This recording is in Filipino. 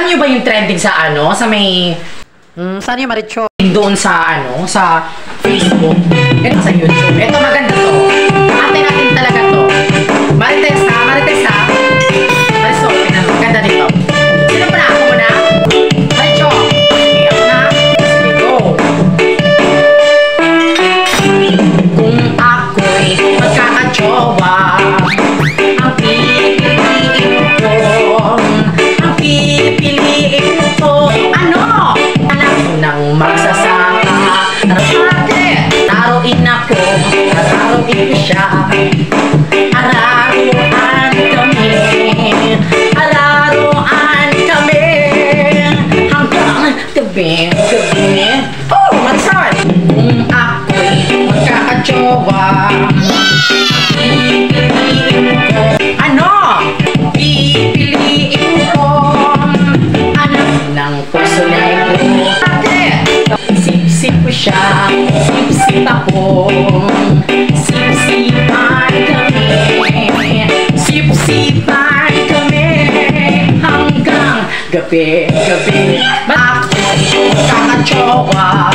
nyo ba yung trending sa ano? Sa may... saan yung Maricho? Doon sa ano? Sa Facebook. Ito sa YouTube. Ito maganda to. Ate natin talaga to. Marites ha? Marites ha? Marisol, maganda nito. Sino pa na? Ako muna? Maricho. Okay, ako na. Sige, go. Kung ako'y magkakajowa, ang pipiliin ko, ano? Anak ng magsasaka, taruin ako, taruin ko siya. Araruan kami, hanggang gabi. Oh, Marisol! Kung ako'y magkakajowa, ano? Pipiliin ko anak ng puso na ito. Sip-sip ko siya, sip-sip ako, sip-sipan kami, sip-sipan kami, hanggang gabi. Ako'y magkakajowa,